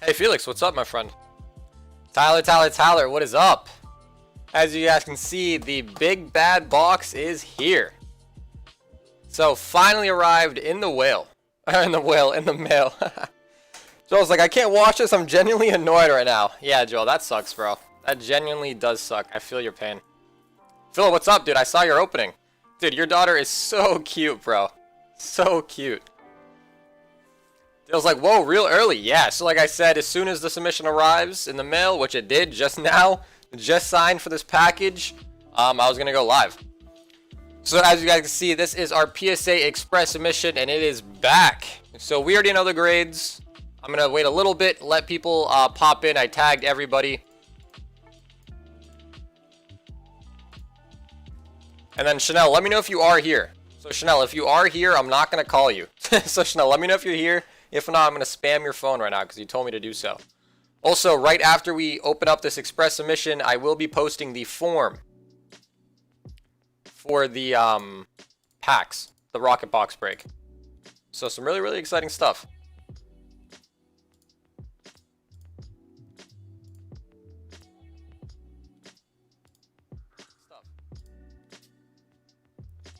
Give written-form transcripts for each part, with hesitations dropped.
Hey Felix, what's up, my friend? Tyler, what is up? As you guys can see, the big bad box is here. So finally arrived in the mail. In the mail. Joel's like, I can't watch this, I'm genuinely annoyed right now. Yeah, Joel, that sucks, bro. That genuinely does suck. I feel your pain. Phil, what's up, dude? I saw your opening. Dude, your daughter is so cute, bro. So cute. It was like, whoa, real early. Yeah, so like I said, as soon as the submission arrives in the mail, which it did just now, just signed for this package, I was going to go live. So as you guys can see, this is our PSA Express submission, and it is back. So we already know the grades. I'm going to wait a little bit, let people pop in. I tagged everybody. And then Chanel, let me know if you are here. So Chanel, if you are here, I'm not going to call you. So Chanel, let me know if you're here. If not, I'm going to spam your phone right now because you told me to do so. Also, right after we open up this Express submission, I will be posting the form for the packs, the Rocket Box break. So some really, really exciting stuff.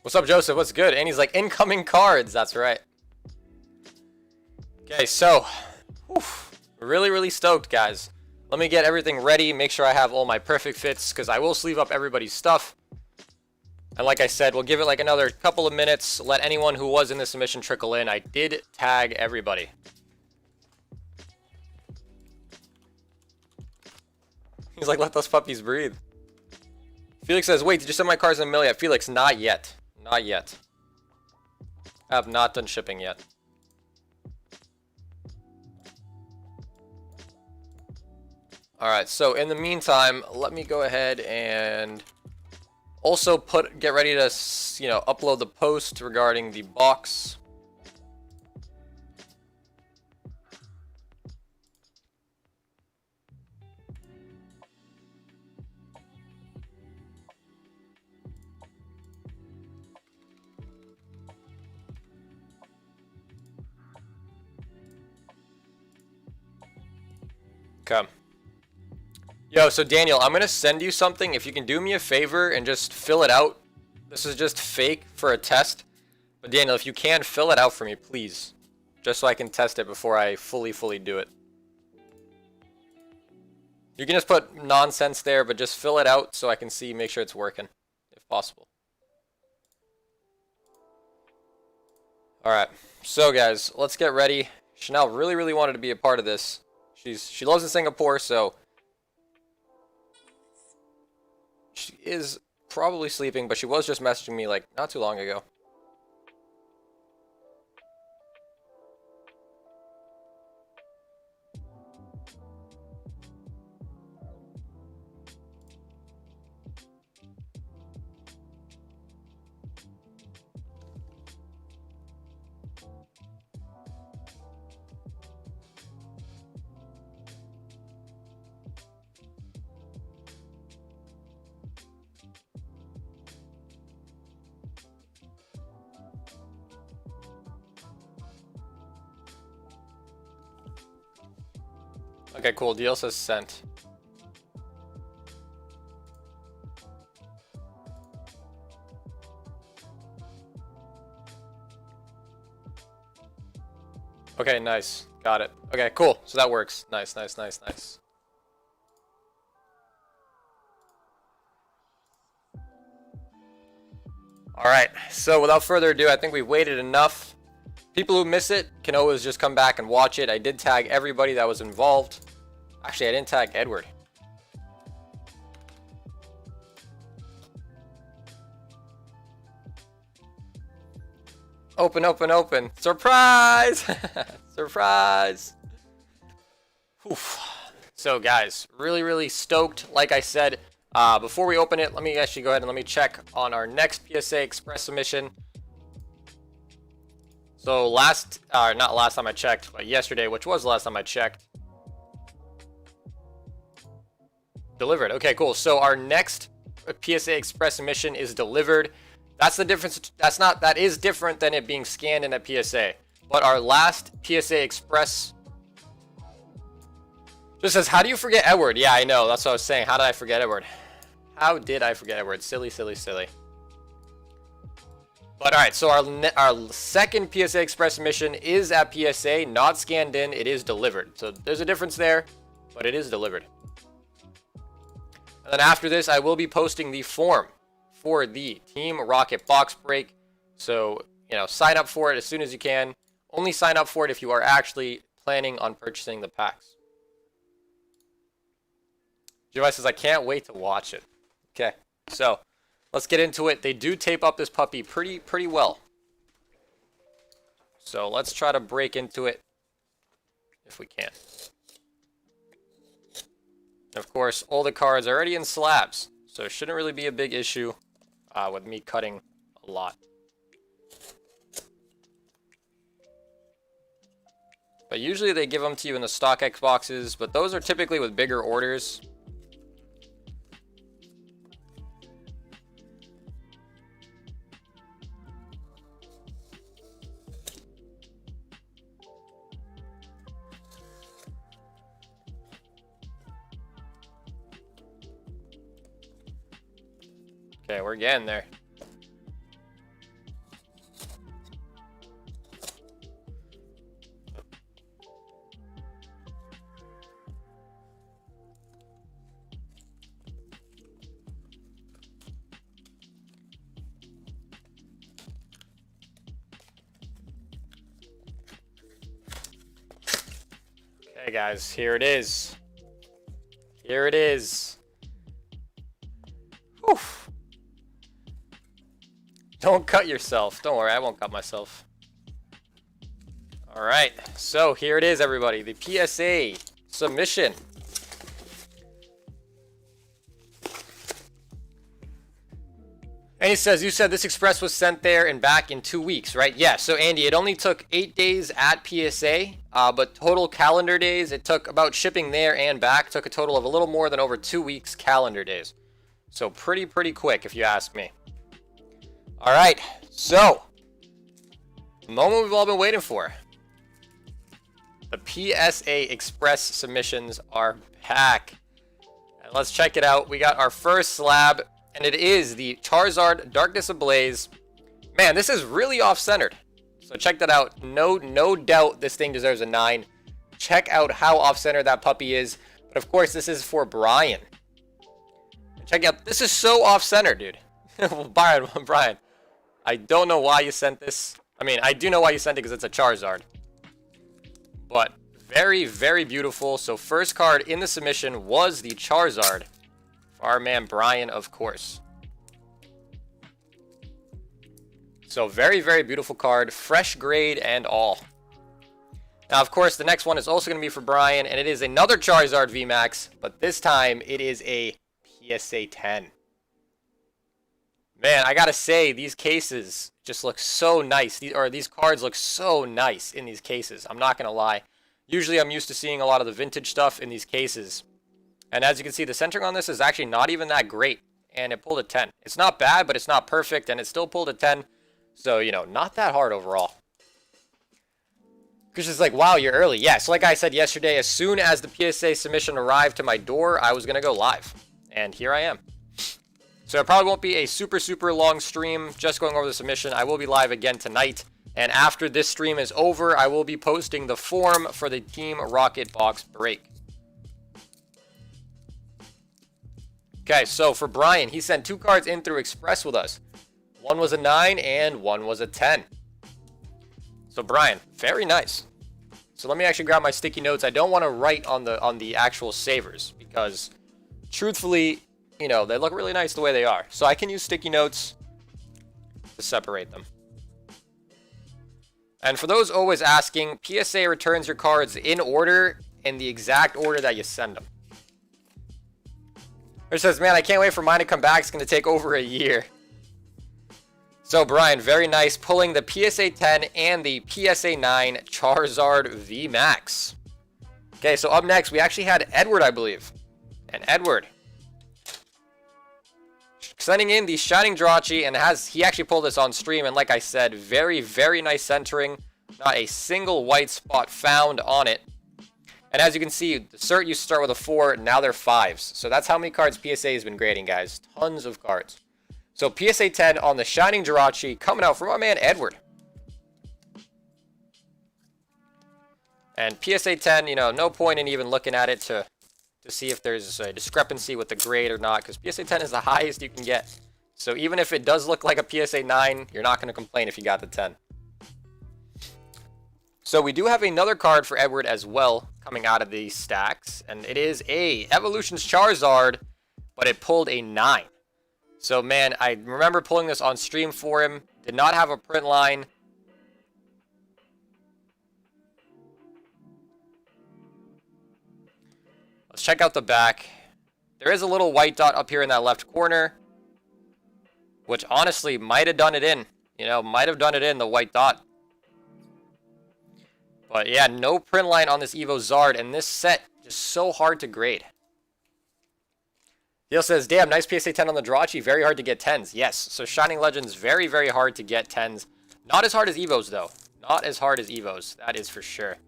What's up, Joseph? What's good? And he's like, incoming cards. That's right. Okay, so, really, really stoked, guys. Let me get everything ready, make sure I have all my perfect fits, because I will sleeve up everybody's stuff. And like I said, we'll give it like another couple of minutes, let anyone who was in the submission trickle in. I did tag everybody. He's like, let those puppies breathe. Felix says, wait, did you send my cards in the mail yet? Felix, not yet. Not yet. I have not done shipping yet. Alright, so in the meantime, let me go ahead and also get ready to, upload the post regarding the box. Okay. Yo, so Daniel, I'm going to send you something. If you can do me a favor and just fill it out. This is just fake for a test. But Daniel, if you can, fill it out for me, please. Just so I can test it before I fully do it. You can just put nonsense there, but just fill it out so I can see, make sure it's working, if possible. Alright, so guys, let's get ready. Chanel really wanted to be a part of this. She lives in Singapore, so she is probably sleeping, but she was just messaging me like not too long ago. Okay, cool. Deal says sent. Okay, nice. Got it. Okay, cool. So that works. Nice. Alright, so without further ado, I think we've waited enough. People who miss it can always just come back and watch it. I did tag everybody that was involved. Actually, I didn't tag Edward. Open. Surprise! Surprise! Oof. So guys, really stoked. Like I said, before we open it, let me actually go ahead and let me check on our next PSA Express submission. So not last time I checked, but yesterday, which was the last time I checked. Delivered. Okay, cool. So our next PSA Express submission is delivered. That's the difference. That is different than it being scanned in a PSA. But our last PSA Express Just says, how do you forget Edward? Yeah, I know. That's what I was saying. How did I forget Edward? How did I forget Edward? Silly, silly, silly. But alright, so our second PSA Express submission is at PSA, not scanned in. It is delivered. So there's a difference there, but it is delivered. And then after this, I will be posting the form for the Team Rocket box break. So, you know, sign up for it as soon as you can. Only sign up for it if you are actually planning on purchasing the packs. Joy says, I can't wait to watch it. Okay, so let's get into it. They do tape up this puppy pretty well. So let's try to break into it if we can. Of course, all the cards are already in slabs, so it shouldn't really be a big issue with me cutting a lot. But usually they give them to you in the StockX boxes, but those are typically with bigger orders. Okay, we're getting there. Okay, guys, here it is. Here it is. Whew. Don't cut yourself. Don't worry, I won't cut myself. Alright, so here it is, everybody. The PSA submission. And he says, you said this express was sent there and back in 2 weeks, right? Yeah, so Andy, it only took 8 days at PSA, but total calendar days, it took about shipping there and back, took a total of a little more than over 2 weeks calendar days. So pretty quick, if you ask me. All right, so the moment we've all been waiting for. The PSA Express submissions are back. And let's check it out. We got our first slab, and it is the Charizard Darkness Ablaze. Man, this is really off-centered. So check that out. No doubt this thing deserves a 9. Check out how off-centered that puppy is. But of course, this is for Brian. Check out, this is so off-centered, dude. Brian. I don't know why you sent this. I mean, I do know why you sent it because it's a Charizard. But very beautiful. So first card in the submission was the Charizard. For our man Brian, of course. So very beautiful card. Fresh grade and all. Now, of course, the next one is also going to be for Brian. And it is another Charizard VMAX. But this time, it is a PSA 10. Man, I gotta say, these cases just look so nice. These cards look so nice in these cases. I'm not gonna lie. Usually I'm used to seeing a lot of the vintage stuff in these cases. And as you can see, the centering on this is actually not even that great. And it pulled a 10. It's not bad, but it's not perfect, and it still pulled a 10. So, you know, not that hard overall. Because it's like, wow, you're early. Yes, like I said yesterday, as soon as the PSA submission arrived to my door, I was gonna go live. And here I am. So it probably won't be a super long stream just going over the submission. I will be live again tonight. And after this stream is over, I will be posting the form for the Team Rocket box break. Okay, so for Brian, he sent 2 cards in through Express with us. One was a 9 and one was a 10. So Brian, very nice. So let me actually grab my sticky notes. I don't want to write on the actual savers because truthfully, you know, they look really nice the way they are. So I can use sticky notes to separate them. And for those always asking, PSA returns your cards in order, in the exact order that you send them. It says, man, I can't wait for mine to come back. It's going to take over a year. So Brian, very nice, pulling the PSA 10 and the PSA 9 Charizard VMAX. Okay, so up next, we actually had Edward, I believe. And Edward sending in the Shining Jirachi, and he actually pulled this on stream, and like I said, very nice centering. Not a single white spot found on it. And as you can see, the cert used to start with a 4, now they're 5s. So that's how many cards PSA has been grading, guys. Tons of cards. So PSA 10 on the Shining Jirachi coming out from our man Edward. And PSA 10, you know, no point in even looking at it to see if there's a discrepancy with the grade or not, because PSA 10 is the highest you can get. So even if it does look like a PSA 9, you're not going to complain if you got the 10. So we do have another card for Edward as well coming out of these stacks, and it is a Evolutions Charizard, but it pulled a 9. So man, I remember pulling this on stream for him. Did not have a print line. Let's check out the back. There is a little white dot up here in that left corner, which honestly might have done it in. You know, might have done it in, the white dot. But yeah, no print line on this Evo Zard, and this set just so hard to grade. Neil says, damn, nice PSA 10 on the Jirachi, very hard to get 10s. Yes, so Shining Legends, very, very hard to get 10s. Not as hard as Evos, though. Not as hard as Evos, that is for sure.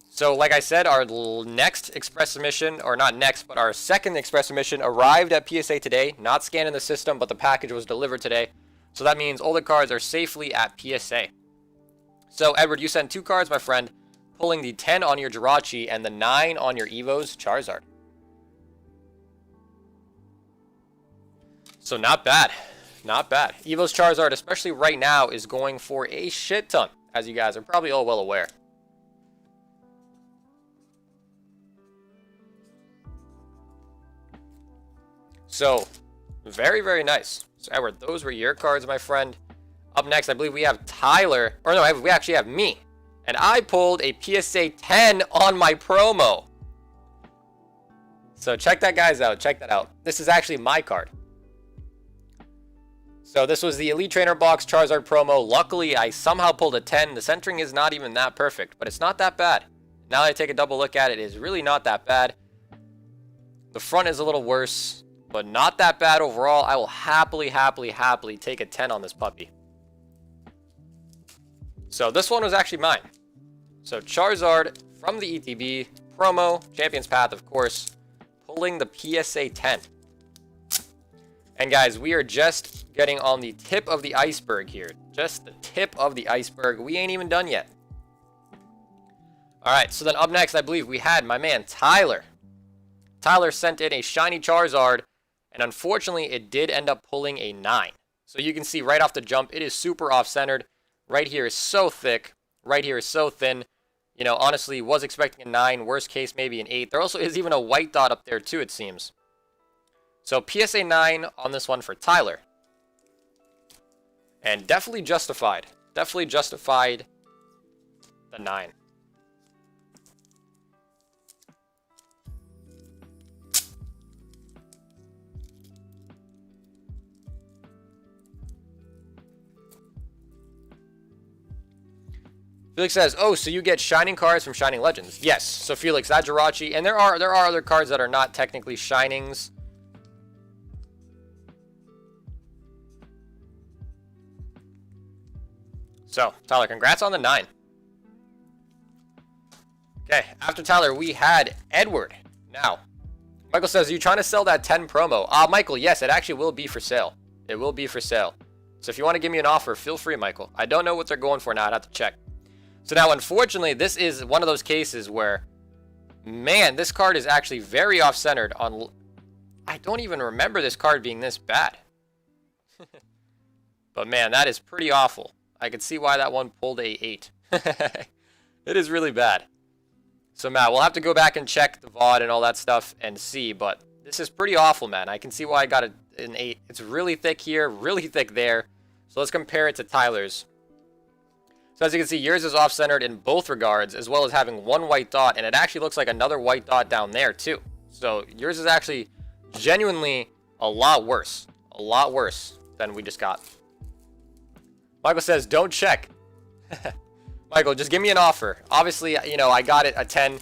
So, like I said, our next express submission, or not next, but our second express submission arrived at PSA today. Not scanned in the system, but the package was delivered today. So that means all the cards are safely at PSA. So, Edward, you sent 2 cards, my friend, pulling the 10 on your Jirachi and the 9 on your Evo's Charizard. So, not bad. Not bad. Evo's Charizard, especially right now, is going for a shit ton, as you guys are probably all well aware. So, very, very nice. So, Edward, those were your cards, my friend. Up next, I believe we have Tyler. Or no, we actually have me. And I pulled a PSA 10 on my promo. So, check that, guys, out. Check that out. This is actually my card. So, this was the Elite Trainer Box Charizard promo. Luckily, I somehow pulled a 10. The centering is not even that perfect, but it's not that bad. Now that I take a double look at it, it is really not that bad. The front is a little worse, but not that bad overall. I will happily take a 10 on this puppy. So this one was actually mine. So Charizard from the ETB promo, Champion's Path, of course, pulling the PSA 10. And guys, we are just getting on the tip of the iceberg here. Just the tip of the iceberg. We ain't even done yet. Alright, so then up next, I believe we had my man Tyler. Tyler sent in a shiny Charizard, and unfortunately, it did end up pulling a 9. So you can see right off the jump, it is super off-centered. Right here is so thick. Right here is so thin. You know, honestly, was expecting a 9. Worst case, maybe an 8. There also is even a white dot up there, too, it seems. So PSA 9 on this one for Tyler. And definitely justified. Definitely justified the 9. Felix says, oh, so you get Shining cards from Shining Legends. Yes, so Felix, that Jirachi, and there are other cards that are not technically Shinings. So, Tyler, congrats on the 9. Okay, after Tyler, we had Edward. Now, Michael says, are you trying to sell that 10 promo? Michael, yes, it actually will be for sale. It will be for sale. So if you want to give me an offer, feel free, Michael. I don't know what they're going for now. I'd have to check. So now, unfortunately, this is one of those cases where, man, this card is actually very off-centered on... I don't even remember this card being this bad. But man, that is pretty awful. I can see why that one pulled a 8. It is really bad. So, Matt, we'll have to go back and check the VOD and all that stuff and see, but this is pretty awful, man. I can see why I got an 8. It's really thick here, really thick there. So let's compare it to Tyler's. So as you can see, yours is off-centered in both regards, as well as having one white dot, and it actually looks like another white dot down there, too. So yours is actually genuinely a lot worse than we just got. Michael says, don't check. Michael, just give me an offer. Obviously, you know, I got it a 10.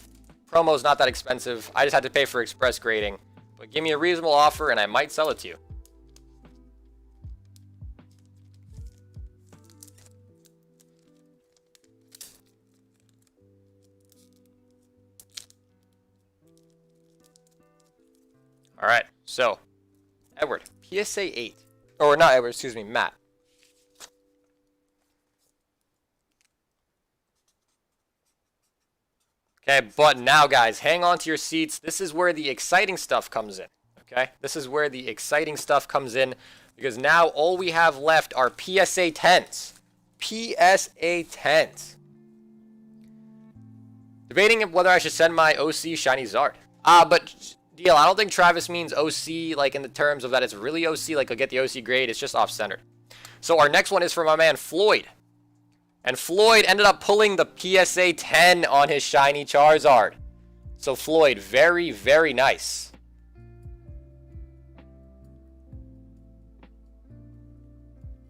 Promo's not that expensive. I just had to pay for express grading. But give me a reasonable offer, and I might sell it to you. All right, so Edward, PSA 8. Or not Edward, excuse me, Matt. Okay, but now, guys, hang on to your seats. This is where the exciting stuff comes in, okay? This is where the exciting stuff comes in because now all we have left are PSA 10s. PSA 10s. Debating whether I should send my OC Shiny Zard. But, DL, I don't think Travis means OC, like, in the terms of that it's really OC, like, he'll get the OC grade. It's just off-centered. So our next one is for my man, Floyd. And Floyd ended up pulling the PSA 10 on his shiny Charizard. So Floyd, very, very nice.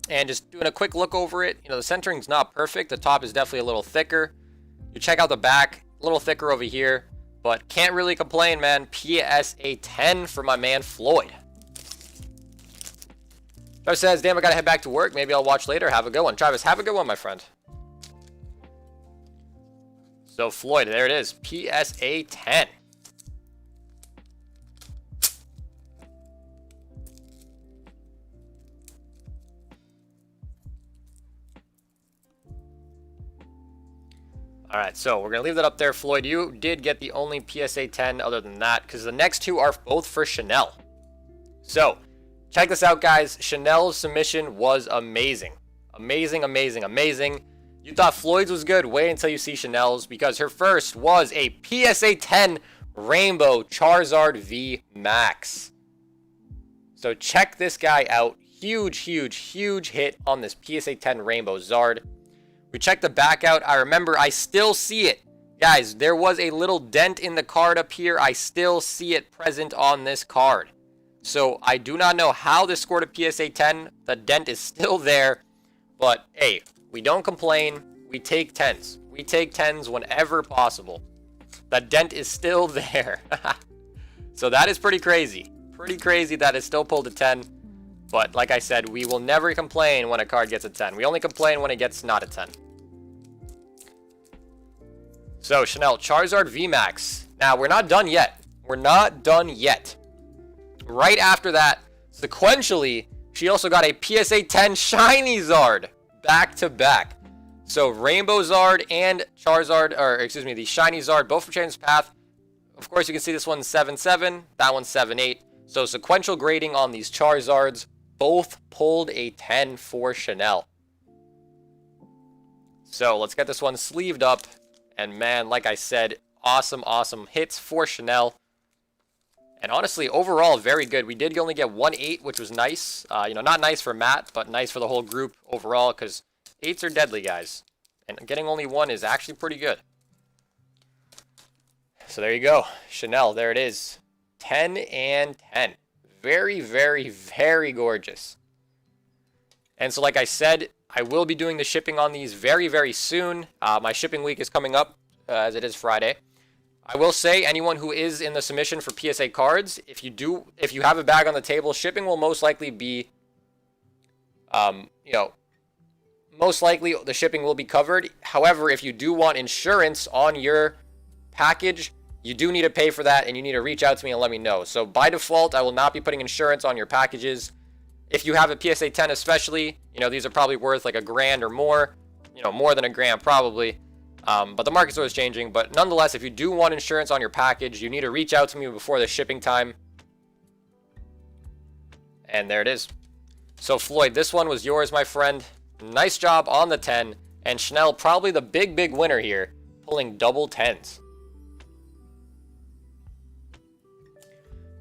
And just doing a quick look over it, you know, the centering's not perfect. The top is definitely a little thicker. You check out the back, a little thicker over here. But can't really complain, man. PSA 10 for my man, Floyd. Travis says, damn, I gotta head back to work. Maybe I'll watch later. Have a good one. Travis, have a good one, my friend. So, Floyd, there it is. PSA 10. All right, so we're going to leave that up there. Floyd, you did get the only PSA 10 other than that because the next two are both for Chanel. So, check this out, guys. Chanel's submission was amazing. Amazing, amazing, amazing. You thought Floyd's was good? Wait until you see Chanel's because her first was a PSA 10 Rainbow Charizard V Max. So check this guy out. Huge, huge, huge hit on this PSA 10 Rainbow Zard. We checked the back out. I remember I still see it. Guys, there was a little dent in the card up here. I still see it present on this card. So I do not know how this scored a PSA 10. The dent is still there. But hey, we don't complain. We take 10s. We take 10s whenever possible. The dent is still there. So that is pretty crazy. Pretty crazy that it still pulled a 10. But like I said, we will never complain when a card gets a 10. We only complain when it gets not a 10. So Chanel, Charizard VMAX. Now, we're not done yet. We're not done yet. Right after that, sequentially, she also got a PSA 10 Shiny Zard. Back to back. So Rainbow Zard and Charizard, or excuse me, the Shiny Zard, both for Change Path. Of course, you can see this one's 7-7, that one's 7-8. So sequential grading on these Charizards. Both pulled a 10 for Chanel. So let's get this one sleeved up. And man, like I said, awesome, awesome hits for Chanel. And honestly, overall, very good. We did only get 1-8, which was nice. You know, not nice for Matt, but nice for the whole group overall, because 8s are deadly, guys. And getting only 1 is actually pretty good. So there you go. Chanel, there it is. 10 and 10. Very, very, very gorgeous. And so like I said, I will be doing the shipping on these very, very soon. My shipping week is coming up, as it is Friday. I will say, anyone who is in the submission for PSA cards, if you have a bag on the table, shipping will most likely be, you know, most likely the shipping will be covered. However, if you do want insurance on your package, you do need to pay for that, and you need to reach out to me and let me know. So by default, I will not be putting insurance on your packages. If you have a PSA 10 especially, you know, these are probably worth like $1,000 or more, you know, more than $1,000 probably. But the market's always changing. But nonetheless, if you do want insurance on your package, you need to reach out to me before the shipping time. And there it is. So Floyd, this one was yours, my friend. Nice job on the 10. And Chanel, probably the big, big winner here, pulling double 10s.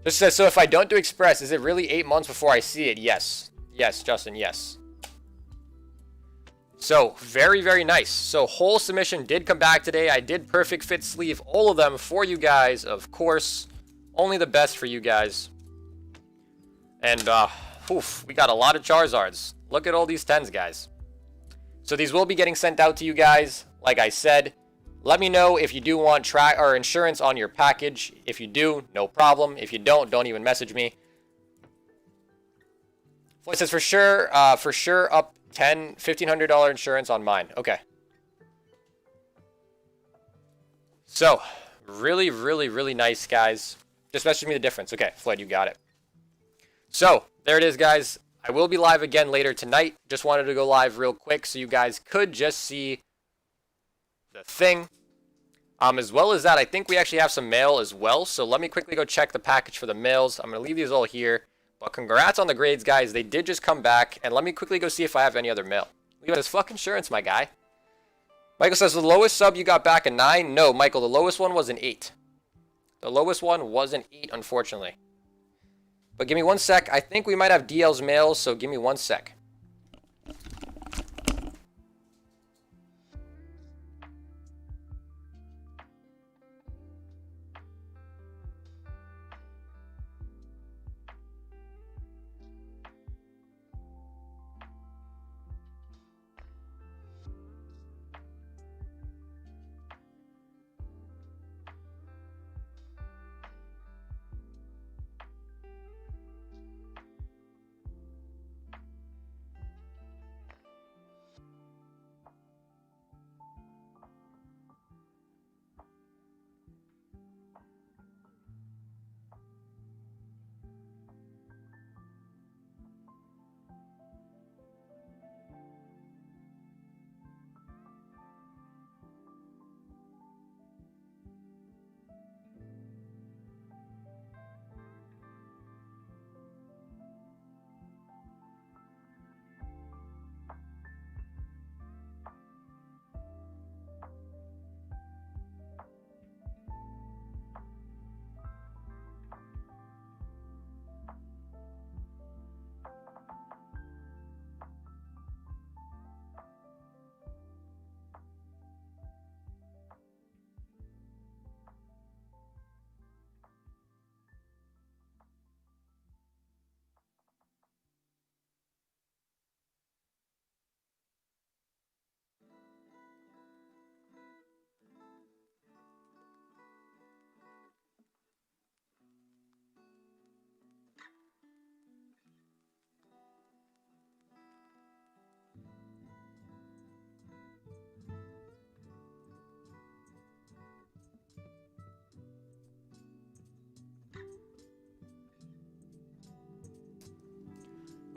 This says, so if I don't do Express, is it really 8 months before I see it? Yes. Yes, Justin, yes. So, very, very nice. So, whole submission did come back today. I did perfect fit sleeve all of them for you guys, of course. Only the best for you guys. And, we got a lot of Charizards. Look at all these 10s, guys. So, these will be getting sent out to you guys, like I said. Let me know if you do want or insurance on your package. If you do, no problem. If you don't even message me. Floyd says for sure up $1,500 insurance on mine. Okay. So, really, really, really nice, guys. Just message me the difference. Okay, Floyd, you got it. So, there it is, guys. I will be live again later tonight. Just wanted to go live real quick so you guys could just see the thing. As well as that, I think we actually have some mail as well. So let me quickly go check the package for the mails. I'm going to leave these all here. But congrats on the grades, guys. They did just come back. And let me quickly go see if I have any other mail. Look at this fuck insurance, my guy. Michael says, the lowest sub you got back a 9? No, Michael, the lowest one was an 8. The lowest one was an 8, unfortunately. But give me 1 sec. I think we might have DL's mail, so give me 1 sec.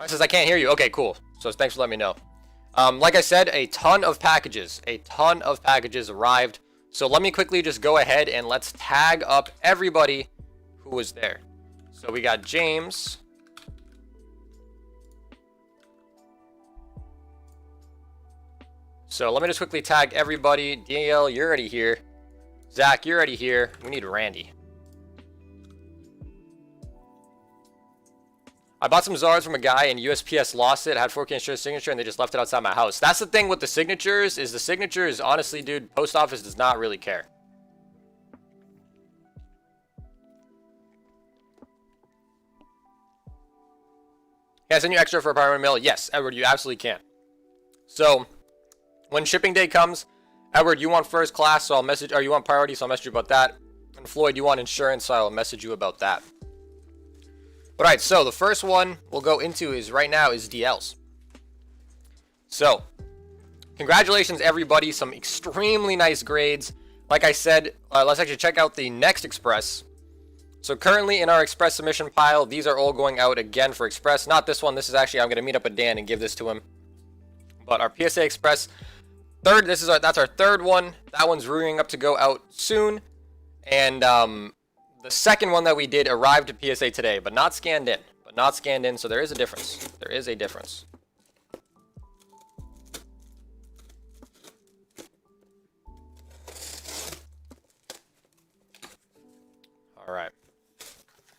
It says I can't hear you. Okay, cool. So thanks for letting me know. Like I said, a ton of packages arrived. So let me quickly just go ahead and let's tag up everybody who was there. So we got James. So let me just quickly tag everybody. DL, you're already here. Zach, you're already here. We need Randy. I bought some Zars from a guy and USPS lost it. I had 4K insurance signature and they just left it outside my house. That's the thing with the signatures, is the signatures, honestly, dude, post office does not really care. Can I send you extra for a priority mail? Yes, Edward, you absolutely can. So, when shipping day comes, Edward, you want first class, so I'll message, or you want priority, so I'll message you about that. And Floyd, you want insurance, so I'll message you about that. Alright, so the first one we'll go into is right now is DL's. So, congratulations everybody, some extremely nice grades. Like I said, let's actually check out the next Express. So currently in our Express submission pile, these are all going out again for Express. Not this one, this is actually, I'm going to meet up with Dan and give this to him. But our PSA Express, that's our third one. That one's ruining up to go out soon. And, the second one that we did arrived at PSA today, but not scanned in. So there is a difference. There is a difference. All right.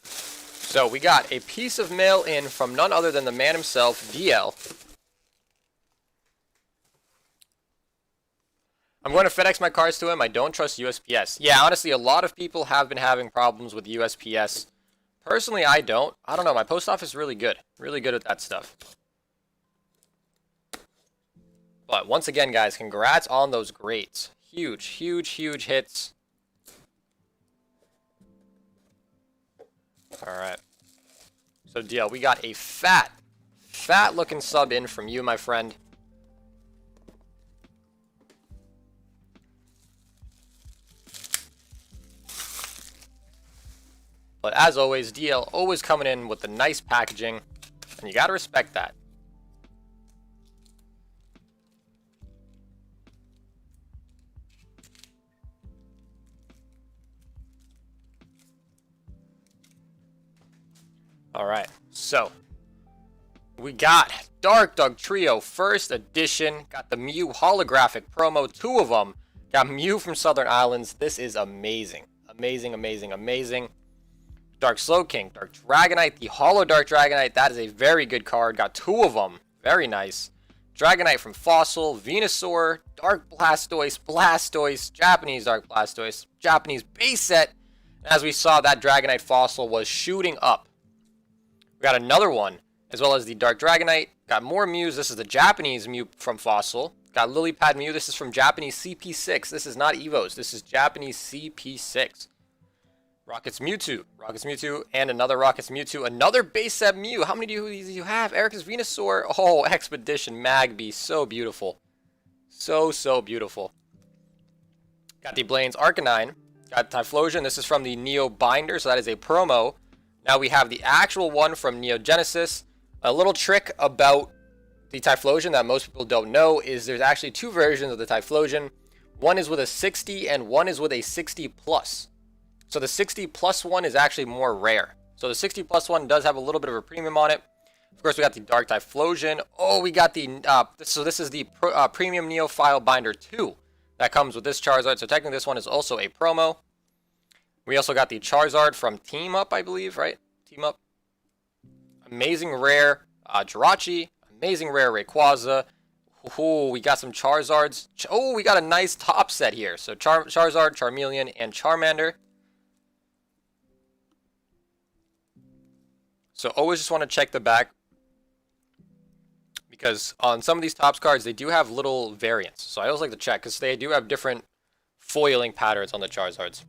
So we got a piece of mail in from none other than the man himself, DL. I'm going to FedEx my cars to him. I don't trust USPS. Yeah, honestly, a lot of people have been having problems with USPS. Personally, I don't. I don't know. My post office is really good. Really good at that stuff. But once again, guys, congrats on those grades. Huge, huge, huge hits. All right. So, DL, we got a fat looking sub in from you, my friend. But as always, DL always coming in with the nice packaging, and you gotta respect that. Alright, so we got Dark Dog Trio first edition. Got the Mew holographic promo, 2 of them. Got Mew from Southern Islands. This is amazing. Amazing, amazing, amazing. Dark Slowking, Dark Dragonite, the Holo Dark Dragonite. That is a very good card. Got 2 of them. Very nice. Dragonite from Fossil, Venusaur, Dark Blastoise, Blastoise, Japanese Dark Blastoise, Japanese base set. As we saw, that Dragonite Fossil was shooting up. We got another one, as well as the Dark Dragonite. Got more Mews. This is the Japanese Mew from Fossil. Got Lilypad Mew. This is from Japanese CP6. This is not Evos. This is Japanese CP6. Rocket's Mewtwo, and another Rocket's Mewtwo. Another base set Mew. How many of these do you have? Eric's Venusaur. Oh, Expedition Magby. So beautiful. So, so beautiful. Got the Blaine's Arcanine. Got Typhlosion. This is from the Neo Binder, so that is a promo. Now we have the actual one from Neo Genesis. A little trick about the Typhlosion that most people don't know is there's actually 2 versions of the Typhlosion. One is with a 60 and one is with a 60 plus. So the 60 plus one is actually more rare. So the 60 plus one does have a little bit of a premium on it. Of course, we got the Dark Typhlosion. Oh, we got the so this is the Premium Neophile Binder 2 that comes with this Charizard. So technically this one is also a promo. We also got the Charizard from Team Up, I believe, right? Team Up. Amazing rare Jirachi. Amazing rare Rayquaza. Ooh, we got some Charizards. Oh, we got a nice top set here. So Charizard, Charmeleon, and Charmander. So always just want to check the back, because on some of these Topps cards, they do have little variants. So I always like to check, because they do have different foiling patterns on the Charizards.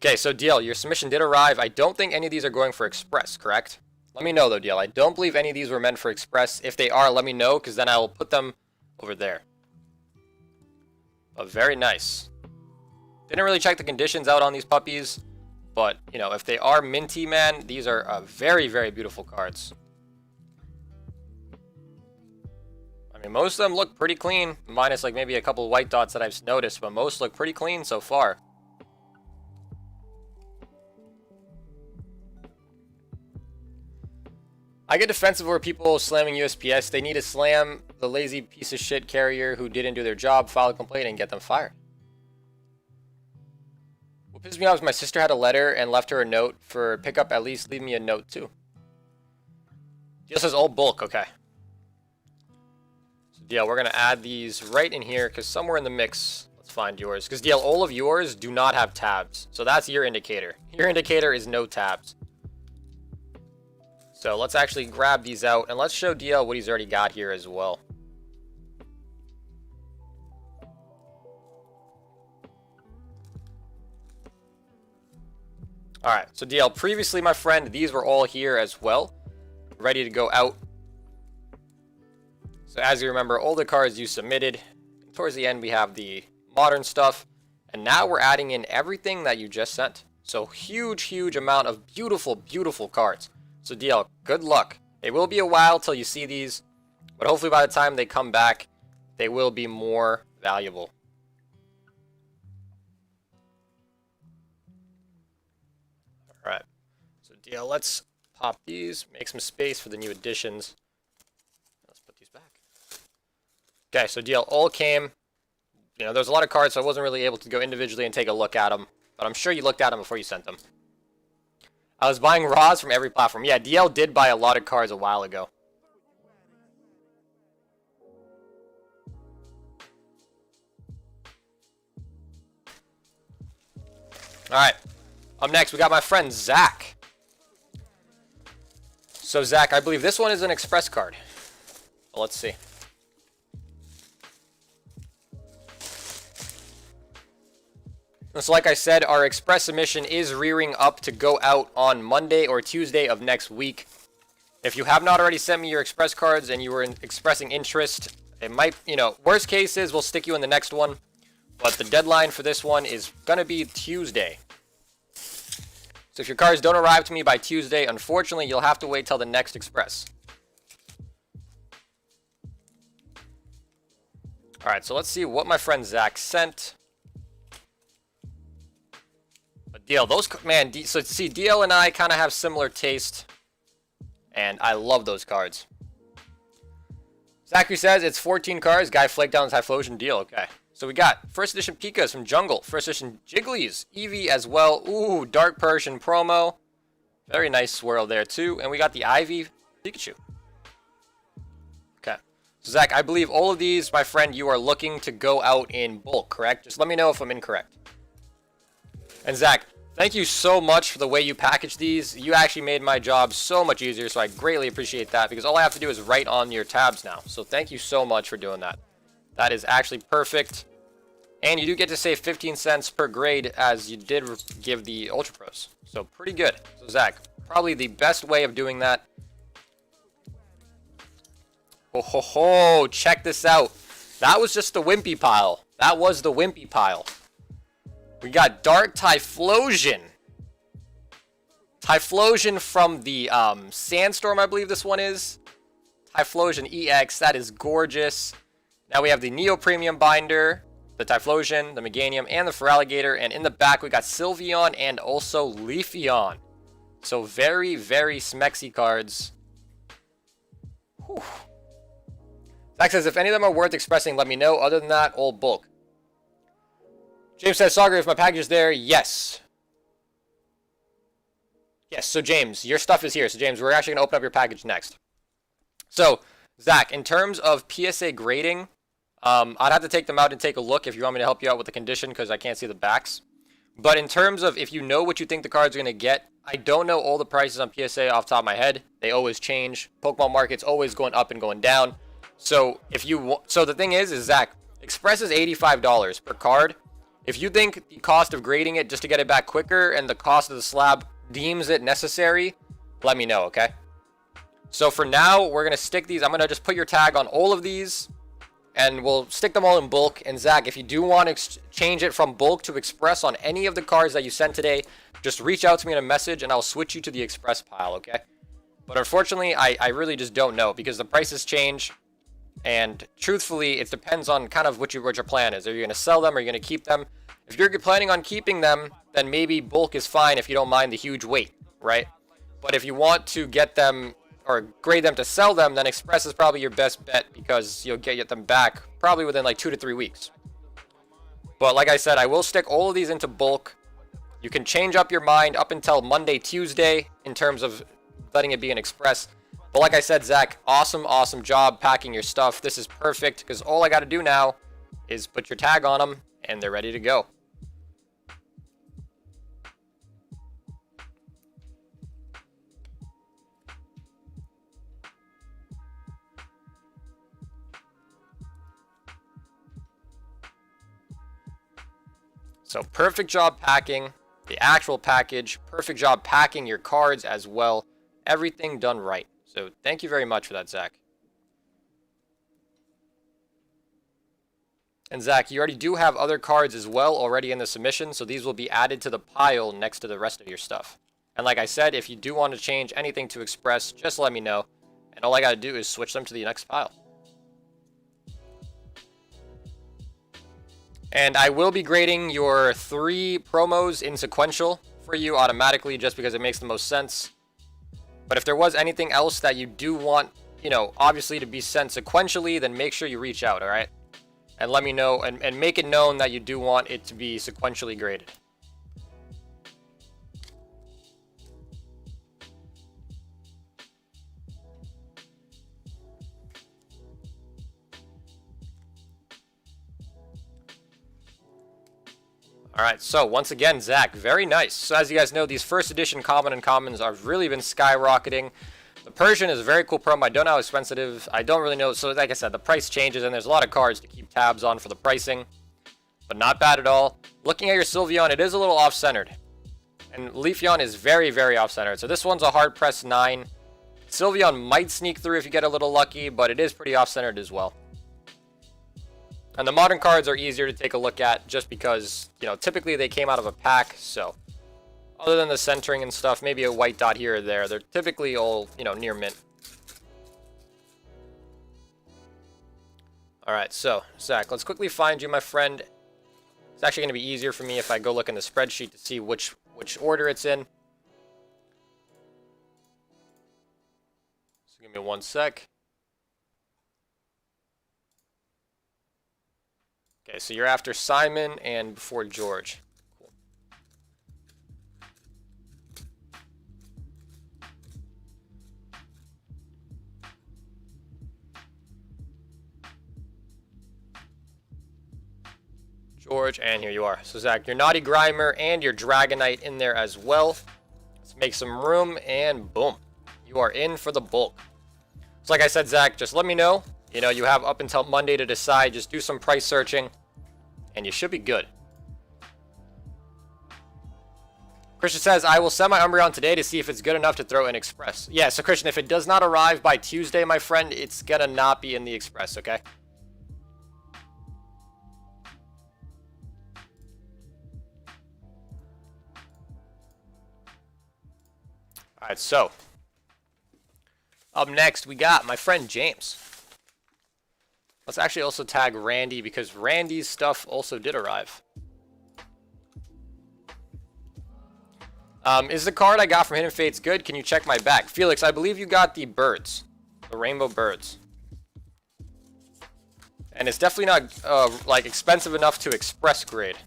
Okay, so DL, your submission did arrive. I don't think any of these are going for Express, correct? Let me know, though, DL. I don't believe any of these were meant for Express. If they are, let me know, because then I will put them over there. But very nice. Didn't really check the conditions out on these puppies. But, you know, if they are minty, man, these are very, very beautiful cards. I mean, most of them look pretty clean. Minus, like, maybe a couple white dots that I've noticed. But most look pretty clean so far. I get defensive over people slamming USPS. They need to slam the lazy piece of shit carrier who didn't do their job, file a complaint, and get them fired. What pisses me off is my sister had a letter and left her a note for pickup. At least leave me a note too. Deal says all bulk. Okay. So DL, we're gonna add these right in here because somewhere in the mix, let's find yours. Because DL, all of yours do not have tabs. So that's your indicator. Your indicator is no tabs. So let's actually grab these out and let's show DL what he's already got here as well. Alright, so DL, previously, my friend, these were all here as well, ready to go out. So as you remember, all the cards you submitted. Towards the end, we have the modern stuff. And now we're adding in everything that you just sent. So huge, huge amount of beautiful, beautiful cards. So DL, good luck. It will be a while till you see these, but hopefully by the time they come back, they will be more valuable. Alright, so DL, let's pop these, make some space for the new additions. Let's put these back. Okay, so DL, all came. You know, there's a lot of cards, so I wasn't really able to go individually and take a look at them, but I'm sure you looked at them before you sent them. I was buying Raws from every platform. Yeah, DL did buy a lot of cards a while ago. Alright. Up next, we got my friend Zach. So Zach, I believe this one is an Express card. Well, let's see. So like I said, our Express submission is rearing up to go out on Monday or Tuesday of next week. If you have not already sent me your Express cards and you were expressing interest, it might, you know, worst case is we'll stick you in the next one. But the deadline for this one is going to be Tuesday. So if your cards don't arrive to me by Tuesday, unfortunately, you'll have to wait till the next Express. Alright, so let's see what my friend Zach sent. But DL, those, man, so see, DL and I kind of have similar taste. And I love those cards. Zachary says it's 14 cards. Guy flaked down his Typhlosion deal. Okay. So we got first edition Pikas from Jungle. First edition Jigglies. Eevee as well. Ooh, Dark Persian promo. Very nice swirl there too. And we got the Ivy Pikachu. Okay. So Zach, I believe all of these, my friend, you are looking to go out in bulk, correct? Just let me know if I'm incorrect. And Zach, thank you so much for the way you package these. You actually made my job so much easier, so I greatly appreciate that because all I have to do is write on your tabs now. So thank you so much for doing that. That is actually perfect. And you do get to save 15 cents per grade as you did give the Ultra Pros. So pretty good. So Zach, probably the best way of doing that. Oh ho ho, check this out. That was just the Wimpy pile. That was the Wimpy pile. We got Dark Typhlosion. Typhlosion from the Sandstorm, I believe this one is. Typhlosion EX, that is gorgeous. Now we have the Neo Premium Binder, the Typhlosion, the Meganium, and the Feraligatr. And in the back, we got Sylveon and also Leafeon. So very, very smexy cards. Whew. Zach says, if any of them are worth expressing, let me know. Other than that, all bulk. James says, Sagar, if my package is there, yes. Yes, so James, your stuff is here. So James, we're actually going to open up your package next. So, Zach, in terms of PSA grading, I'd have to take them out and take a look if you want me to help you out with the condition because I can't see the backs. But in terms of if you know what you think the cards are going to get, I don't know all the prices on PSA off the top of my head. They always change. Pokemon Market's always going up and going down. So, so the thing is Zach, Express is $85 per card. If you think the cost of grading it just to get it back quicker and the cost of the slab deems it necessary, let me know, okay? So for now, we're going to stick these. I'm going to just put your tag on all of these, and we'll stick them all in bulk. And Zach, if you do want to change it from bulk to Express on any of the cards that you sent today, just reach out to me in a message, and I'll switch you to the Express pile, okay? But unfortunately, I really just don't know because the prices change. And truthfully, it depends on kind of what your plan is. Are you going to sell them? Or are you going to keep them? If you're planning on keeping them, then maybe bulk is fine if you don't mind the huge weight, right? But if you want to get them or grade them to sell them, then Express is probably your best bet because you'll get them back probably within like 2 to 3 weeks. But like I said, I will stick all of these into bulk. You can change up your mind up until Monday, Tuesday in terms of letting it be an Express. But like I said, Zach, awesome, awesome job packing your stuff. This is perfect because all I got to do now is put your tag on them and they're ready to go. So perfect job packing the actual package. Perfect job packing your cards as well. Everything done right. So thank you very much for that, Zach. And Zach, you already do have other cards as well already in the submission, so these will be added to the pile next to the rest of your stuff. And like I said, if you do want to change anything to Express, just let me know. And all I got to do is switch them to the next pile. And I will be grading your 3 promos in sequential for you automatically just because it makes the most sense. But if there was anything else that you do want, you know, obviously to be sent sequentially, then make sure you reach out, alright? And let me know, and make it known that you do want it to be sequentially graded. Alright, so once again, Zach, very nice. So as you guys know, these first edition common and commons have really been skyrocketing. The Persian is a very cool promo. I don't know how expensive it is. I don't really know. So like I said, the price changes and there's a lot of cards to keep tabs on for the pricing. But not bad at all. Looking at your Sylveon, it is a little off-centered. And Leafeon is very, very off-centered. So this one's a hard press 9. Sylveon might sneak through if you get a little lucky, but it is pretty off-centered as well. And the modern cards are easier to take a look at just because, you know, typically they came out of a pack, so Other than the centering and stuff, maybe a white dot here or there. They're typically all, you know, near mint. Alright, so, Zach, let's quickly find you, my friend. It's actually going to be easier for me if I go look in the spreadsheet to see which order it's in. So give me 1 sec. Okay, so you're after Simon and before George. Cool. George, and here you are. So Zach, your Naughty Grimer and your Dragonite in there as well. Let's make some room, and boom. You are in for the bulk. So like I said, Zach, just let me know. You know, you have up until Monday to decide. Just do some price searching, and you should be good. Christian says, I will send my Umbreon today to see if it's good enough to throw in Express. Yeah, so Christian, if it does not arrive by Tuesday, my friend, it's gonna not be in the Express, okay? Alright, so up next, we got my friend James. Let's actually also tag Randy because Randy's stuff also did arrive. Is the card I got from Hidden Fates good? Can you check my back? Felix, I believe you got the birds. The rainbow birds. And it's definitely not like expensive enough to express grade.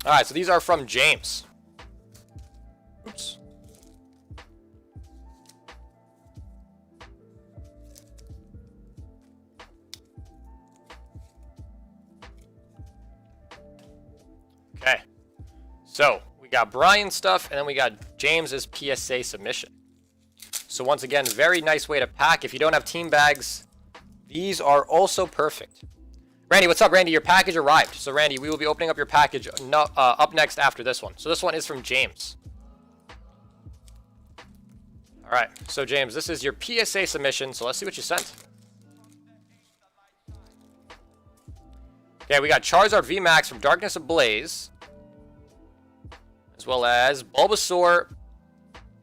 Alright, so these are from James. Oops. Okay. So, we got Brian's stuff, and then we got James's PSA submission. So once again, very nice way to pack. If you don't have team bags, these are also perfect. Randy, what's up, Randy? Your package arrived. So, Randy, we will be opening up your package up next after this one. So, this one is from James. All right. So, James, this is your PSA submission. So, let's see what you sent. Okay, we got Charizard VMAX from Darkness Ablaze. As well as Bulbasaur,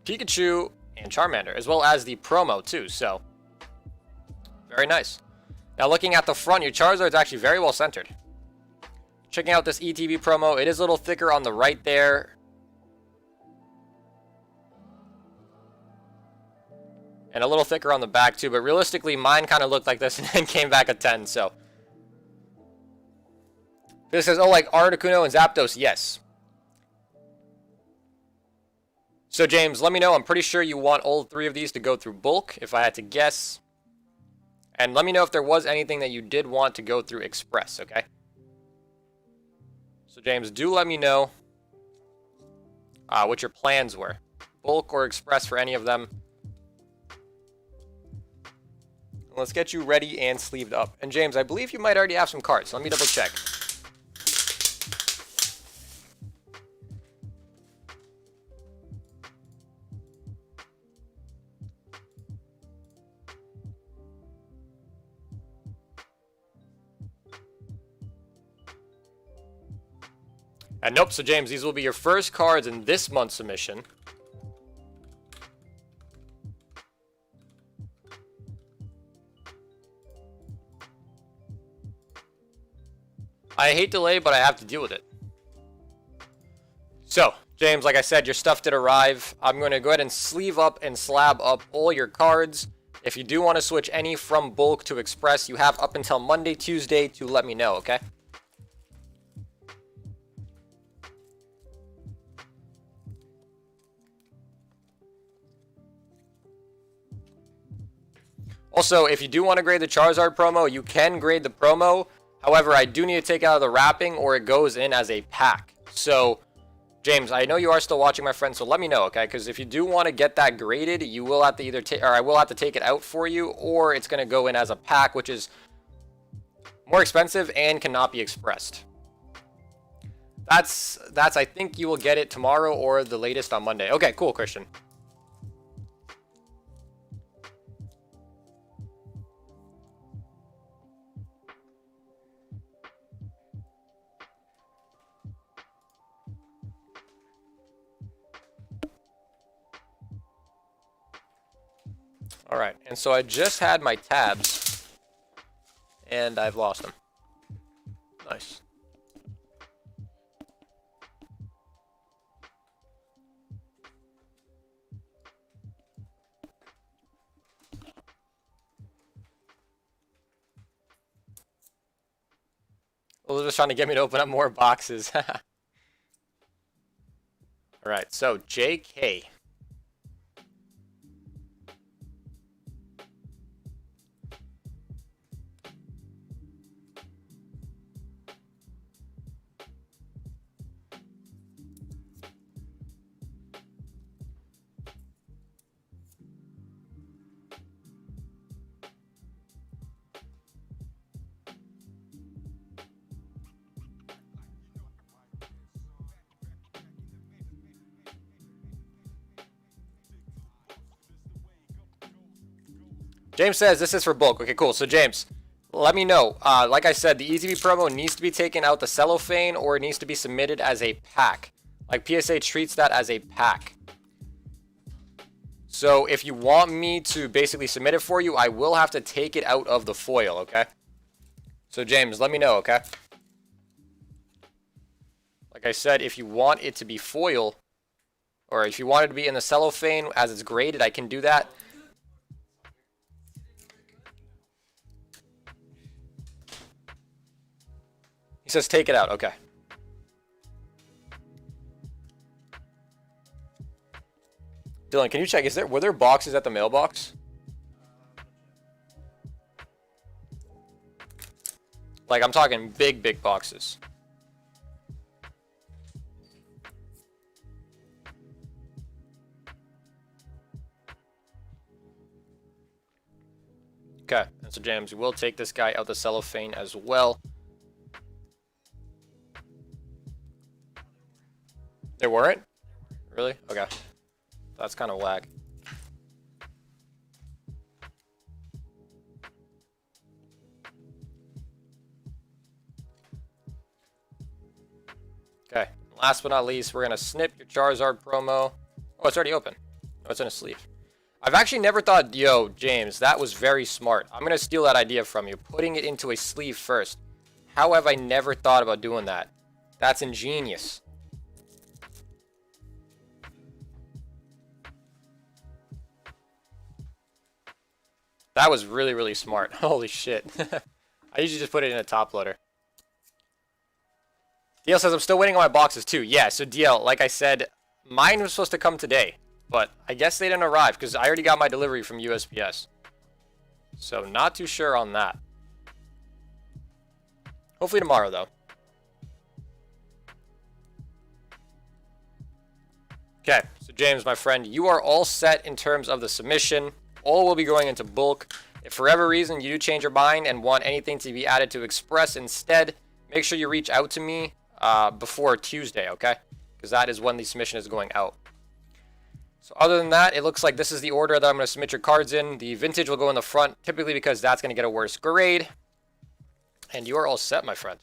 Pikachu, and Charmander. As well as the promo, too. So, very nice. Now looking at the front, your Charizard's actually very well centered. Checking out this ETB promo, it is a little thicker on the right there. And a little thicker on the back too, but realistically mine kind of looked like this and then came back a 10, so. This says, oh, like Articuno and Zapdos, yes. So James, let me know, I'm pretty sure you want all 3 of these to go through bulk, if I had to guess. And let me know if there was anything that you did want to go through Express, okay? So, James, do let me know what your plans were. Bulk or Express for any of them. Let's get you ready and sleeved up. And, James, I believe you might already have some cards. So let me double check. And nope, so James, these will be your first cards in this month's submission. I hate delay, but I have to deal with it. So, James, like I said, your stuff did arrive. I'm going to go ahead and sleeve up and slab up all your cards. If you do want to switch any from bulk to express, you have up until Monday, Tuesday to let me know, okay? Also, if you do want to grade the Charizard promo, you can grade the promo. However, I do need to take out of the wrapping or it goes in as a pack. So, James, I know you are still watching, my friend, so let me know, okay? Because if you do want to get that graded, you will have to either take, or I will have to take it out for you, or it's going to go in as a pack, which is more expensive and cannot be expressed. That's I think you will get it tomorrow or the latest on Monday. Okay, cool, Christian. Alright, and so I just had my tabs, and I've lost them. Nice. Elizabeth's trying to get me to open up more boxes. Alright, so JK. James says this is for bulk. Okay, cool. So James, let me know. Like I said, the EZB promo needs to be taken out the cellophane, or it needs to be submitted as a pack. Like PSA treats that as a pack. So if you want me to basically submit it for you, I will have to take it out of the foil, okay? So James, let me know, okay? Like I said, if you want it to be foil, or if you want it to be in the cellophane as it's graded, I can do that. He says take it out, okay. Dylan, can you check, were there boxes at the mailbox? Like, I'm talking big boxes. Okay, and so James, we'll take this guy out the cellophane as well. There weren't? Really? Okay. That's kind of whack. Okay. Last but not least, we're going to snip your Charizard promo. Oh, it's already open. Oh, it's in a sleeve. I've actually never thought, yo, James, that was very smart. I'm going to steal that idea from you. Putting it into a sleeve first. How have I never thought about doing that? That's ingenious. That was really smart. Holy shit. I usually just put it in a top loader. DL says I'm still waiting on my boxes too. Yeah, so DL, like I said, mine was supposed to come today, but I guess they didn't arrive because I already got my delivery from USPS. So not too sure on that. Hopefully tomorrow though. Okay, so James, my friend, you are all set in terms of the submission. All will be going into bulk. If for whatever reason you do change your mind and want anything to be added to Express instead, make sure you reach out to me before Tuesday, okay? Because that is when the submission is going out. So other than that, it looks like this is the order that I'm going to submit your cards in. The vintage will go in the front, typically because that's going to get a worse grade. And you are all set, my friend.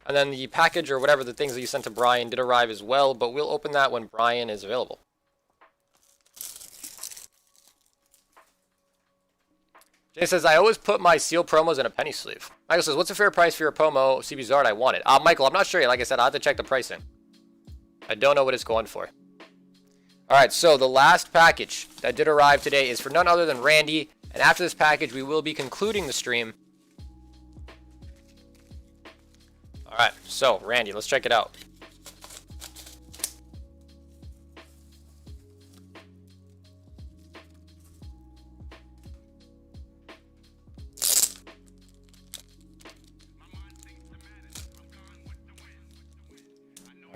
And then the package or whatever the things that you sent to Brian did arrive as well, but we'll open that when Brian is available. Jay says, I always put my seal promos in a penny sleeve. Michael says, what's a fair price for your promo CB Zard? I want it. Michael, I'm not sure yet. Like I said, I'll have to check the pricing. I don't know what it's going for. Alright, so the last package that did arrive today is for none other than Randy. And after this package, we will be concluding the stream. Alright, so Randy, let's check it out.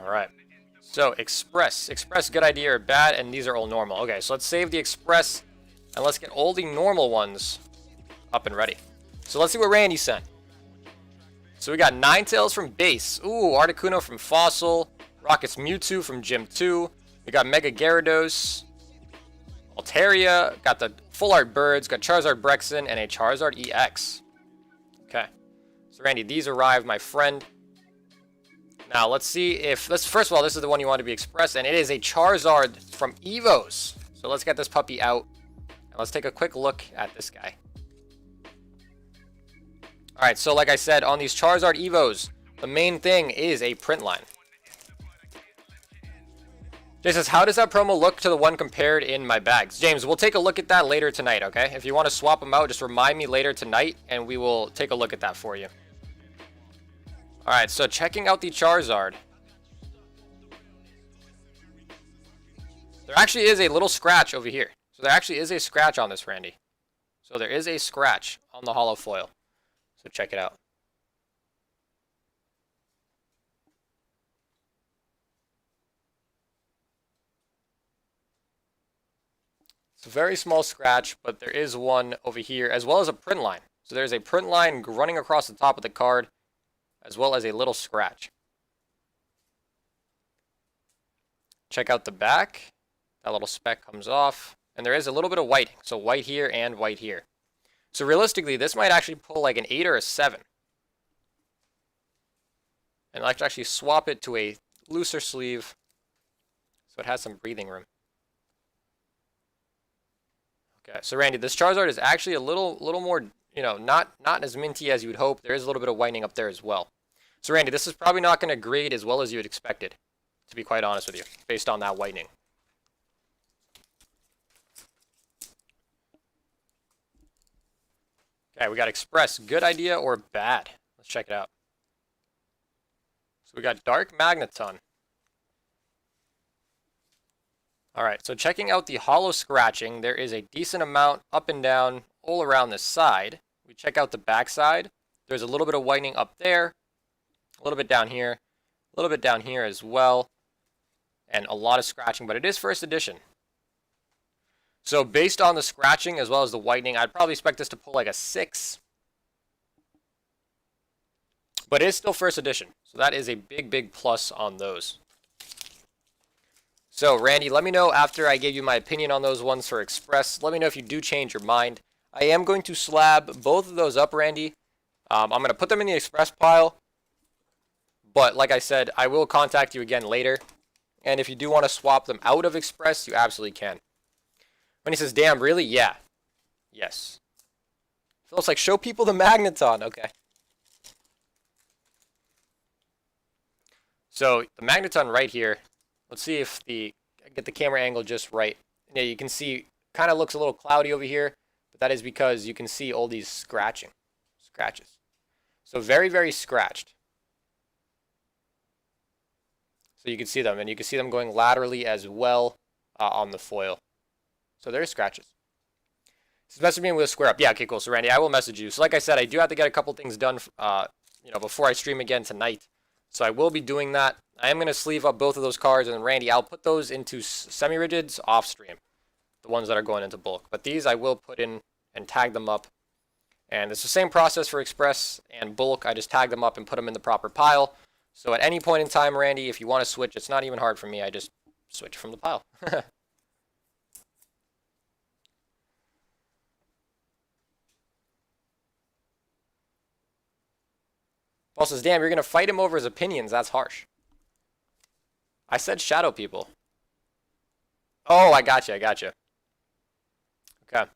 Alright, so Express, good idea or bad, and these are all normal. Okay, so let's save the Express, and let's get all the normal ones up and ready. So let's see what Randy sent. So we got Ninetales from Base, ooh, Articuno from Fossil, Rocket's Mewtwo from Gym 2, we got Mega Gyarados, Altaria, got the Full Art Birds, got Charizard Brexen, and a Charizard EX. Okay, so Randy, these arrived, my friend. Now, let's see if... first of all, this is the one you want to be expressed, and it is a Charizard from Evos. So let's get this puppy out. And let's take a quick look at this guy. Alright, so like I said, on these Charizard Evos, the main thing is a print line. Jay says, how does that promo look to the one compared in my bags? James, we'll take a look at that later tonight, okay? If you want to swap them out, just remind me later tonight, and we will take a look at that for you. Alright, so checking out the Charizard. There actually is a little scratch over here. So there actually is a scratch on this, Randy. So there is a scratch on the holo foil. So check it out. It's a very small scratch, but there is one over here, as well as a print line. So there's a print line running across the top of the card, as well as a little scratch. Check out the back. That little speck comes off. And there is a little bit of whiting. So white here and white here. So realistically, this might actually pull like an 8 or a 7. And let's actually swap it to a looser sleeve, so it has some breathing room. Okay, so Randy, this Charizard is actually a little more, you know, not as minty as you would hope. There is a little bit of whitening up there as well. So Randy, this is probably not going to grade as well as you had expected, to be quite honest with you, based on that whitening. Okay, we got Express. Good idea or bad? Let's check it out. So we got Dark Magneton. Alright, so checking out the holo scratching, there is a decent amount up and down all around the side. We check out the back side. There's a little bit of whitening up there, a little bit down here, a little bit down here as well, and a lot of scratching, but it is first edition. So based on the scratching as well as the whitening, I'd probably expect this to pull like a 6. But it is still first edition, so that is a big plus on those. So, Randy, let me know after I gave you my opinion on those ones for Express. Let me know if you do change your mind. I am going to slab both of those up, Randy. I'm going to put them in the Express pile. But, like I said, I will contact you again later. And if you do want to swap them out of Express, you absolutely can. When he says, damn, really? Yeah. Yes. Feels like, show people the Magneton. Okay. So, the Magneton right here. Let's see if I get the camera angle just right. Yeah, you can see, kind of looks a little cloudy over here, but that is because you can see all these scratches. So very scratched. So you can see them, and you can see them going laterally as well on the foil. So there's scratches. This message me with a square up. Yeah, okay, cool. So Randy, I will message you. So like I said, I do have to get a couple things done, before I stream again tonight. So I will be doing that. I am going to sleeve up both of those cards, and Randy, I'll put those into semi-rigids off stream, the ones that are going into bulk. But these I will put in and tag them up. And it's the same process for Express and bulk. I just tag them up and put them in the proper pile. So at any point in time, Randy, if you want to switch, it's not even hard for me. I just switch from the pile. Paul says, damn, you're going to fight him over his opinions. That's harsh. I said shadow people. Oh, I gotcha. Okay.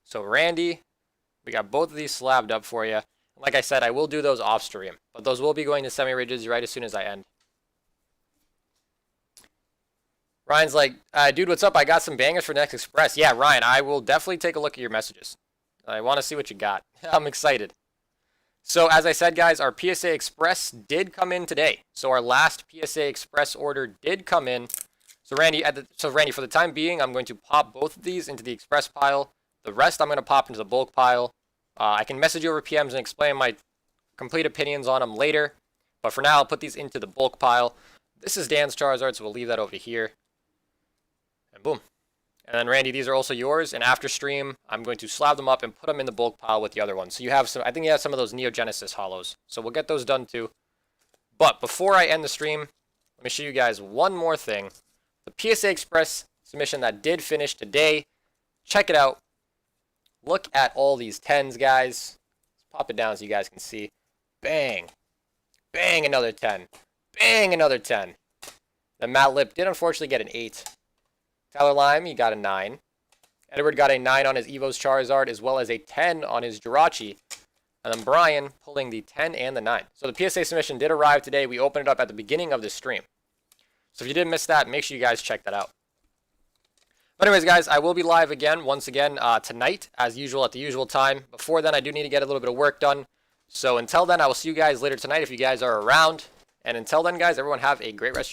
So, Randy, we got both of these slabbed up for you. Like I said, I will do those off stream. But those will be going to semi-rigids right as soon as I end. Ryan's like, dude, what's up? I got some bangers for next Express. Yeah, Ryan, I will definitely take a look at your messages. I want to see what you got. I'm excited. So, as I said, guys, our PSA Express did come in today. So, our last PSA Express order did come in. So, Randy, for the time being, I'm going to pop both of these into the Express pile. The rest, I'm going to pop into the bulk pile. I can message you over PMs and explain my complete opinions on them later. But for now, I'll put these into the bulk pile. This is Dan's Charizard, so we'll leave that over here. And boom. And then, Randy, these are also yours. And after stream, I'm going to slab them up and put them in the bulk pile with the other ones. So you have some, I think you have some of those Neo Genesis holos. So we'll get those done too. But before I end the stream, let me show you guys one more thing. The PSA Express submission that did finish today. Check it out. Look at all these 10s, guys. Let's pop it down so you guys can see. Bang. Bang, another 10. Bang, another 10. The Matt Lip did unfortunately get an 8. Tyler Lime, he got a 9. Edward got a 9 on his Evo's Charizard, as well as a 10 on his Jirachi. And then Brian pulling the 10 and the 9. So the PSA submission did arrive today. We opened it up at the beginning of the stream. So if you did miss that, make sure you guys check that out. But anyways, guys, I will be live again, once again, tonight, as usual, at the usual time. Before then, I do need to get a little bit of work done. So until then, I will see you guys later tonight if you guys are around. And until then, guys, everyone have a great rest of your